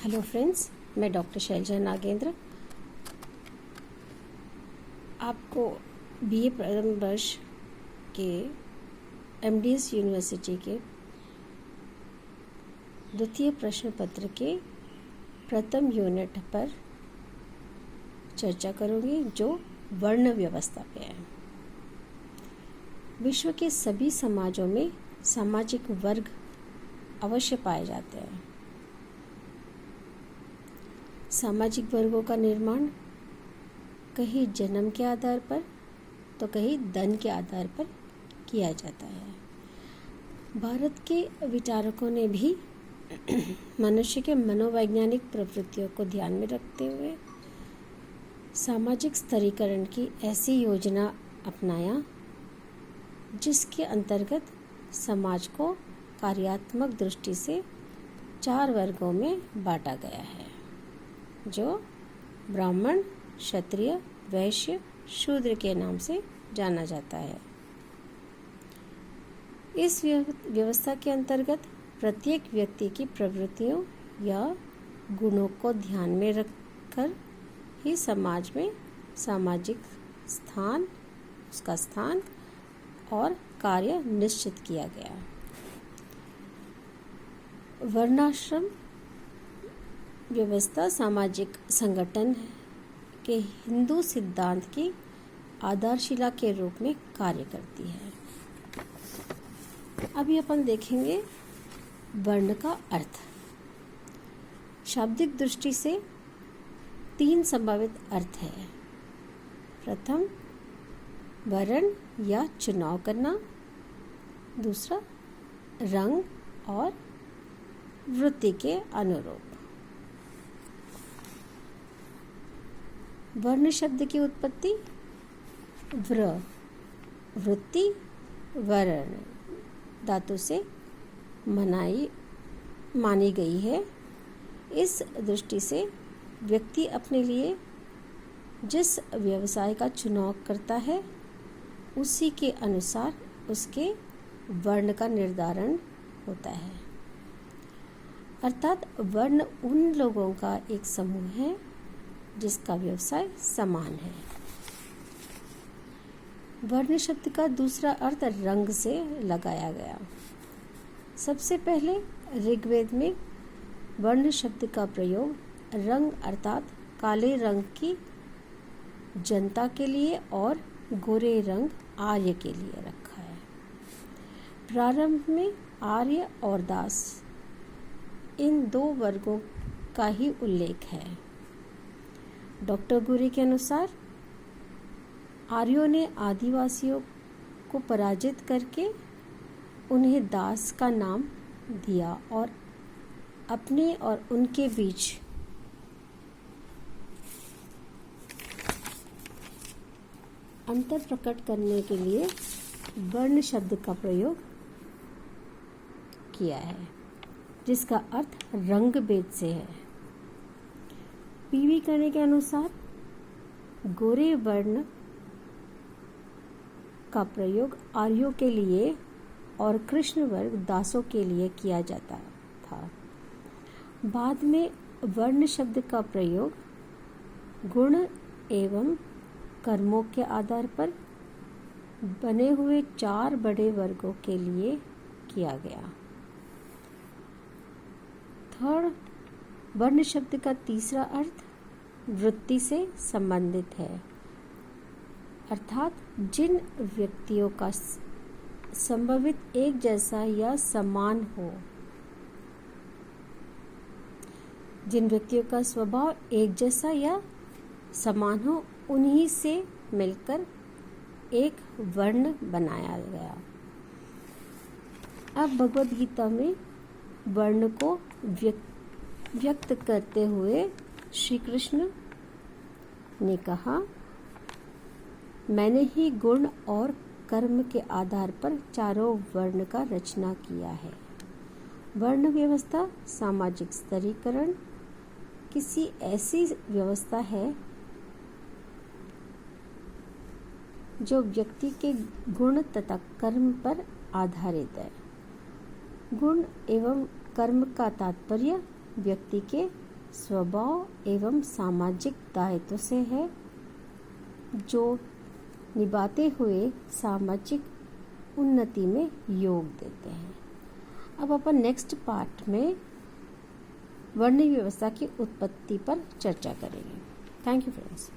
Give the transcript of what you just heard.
Hello friends, मैं doctor Selja Nagendra आपको BA प्रथम वर्ष के एमडीएस यूनिवर्सिटी के द्वितीय प्रश्न पत्र के प्रथम यूनिट पर चर्चा करूंगी जो वर्ण व्यवस्था पे है। विश्व के सभी समाजों में सामाजिक वर्ग अवश्य पाए जाते हैं। सामाजिक वर्गों का निर्माण कहीं जन्म के आधार पर तो कहीं धन के आधार पर किया जाता है। भारत के विचारकों ने भी मनुष्य के मनोवैज्ञानिक प्रवृत्तियों को ध्यान में रखते हुए सामाजिक स्तरीकरण की ऐसी योजना अपनाया जिसके अंतर्गत समाज को कार्यात्मक दृष्टि से 4 वर्गों में बांटा गया है, जो ब्राह्मण, क्षत्रिय, वैश्य, शूद्र के नाम से जाना जाता है। इस व्यवस्था के अंतर्गत प्रत्येक व्यक्ति की प्रवृत्तियों या गुणों को ध्यान में रखकर ही समाज में सामाजिक स्थान, उसका स्थान और कार्य निश्चित किया गया। वर्णाश्रम व्यवस्था सामाजिक संगठन के हिंदू सिद्धांत की आधारशिला के रूप में कार्य करती है। अभी अपन देखेंगे वर्ण का अर्थ। शाब्दिक दृष्टि से 3 संभावित अर्थ है। प्रथम, वर्ण या चुनाव करना। दूसरा, रंग और वृत्ति के अनुरूप। वर्ण शब्द की उत्पत्ति वृत्ति वर्ण धातु से मानी गई है। इस दृष्टि से व्यक्ति अपने लिए जिस व्यवसाय का चुनाव करता है उसी के अनुसार उसके वर्ण का निर्धारण होता है। अर्थात वर्ण उन लोगों का एक समूह है जिसका व्यवसाय समान है। वर्ण शब्द का दूसरा अर्थ रंग से लगाया गया। सबसे पहले ऋग्वेद में वर्ण शब्द का प्रयोग रंग अर्थात काले रंग की जनता के लिए और गोरे रंग आर्य के लिए रखा है। प्रारंभ में आर्य और दास इन 2 वर्गों का ही उल्लेख है। डॉक्टर गुरी के अनुसार आर्यों ने आदिवासियों को पराजित करके उन्हें दास का नाम दिया और अपने और उनके बीच अंतर प्रकट करने के लिए वर्ण शब्द का प्रयोग किया है, जिसका अर्थ रंग भेद से है। पीवी करने के अनुसार गोरे वर्ण का प्रयोग आर्यों के लिए और कृष्ण वर्ग दासों के लिए किया जाता था। बाद में वर्ण शब्द का प्रयोग गुण एवं कर्मों के आधार पर बने हुए 4 बड़े वर्गों के लिए किया गया। थर्ड, वर्ण शब्द का तीसरा अर्थ वृत्ति से संबंधित है, अर्थात जिन व्यक्तियों का संभवित एक जैसा या समान हो, जिन व्यक्तियों का स्वभाव एक जैसा या समान हो, उन्हीं से मिलकर एक वर्ण बनाया गया। अब भगवद गीता में वर्ण को व्यक्त करते हुए श्री कृष्ण ने कहा, मैंने ही गुण और कर्म के आधार पर 4 वर्ण का रचना किया है। वर्ण व्यवस्था सामाजिक स्तरीकरण किसी ऐसी व्यवस्था है जो व्यक्ति के गुण तथा कर्म पर आधारित है। गुण एवं कर्म का तात्पर्य व्यक्ति के स्वभाव एवं सामाजिक दायित्व से है, जो निभाते हुए सामाजिक उन्नति में योग देते हैं। अब अपन नेक्स्ट पार्ट में वर्ण व्यवस्था की उत्पत्ति पर चर्चा करेंगे। Thank you friends.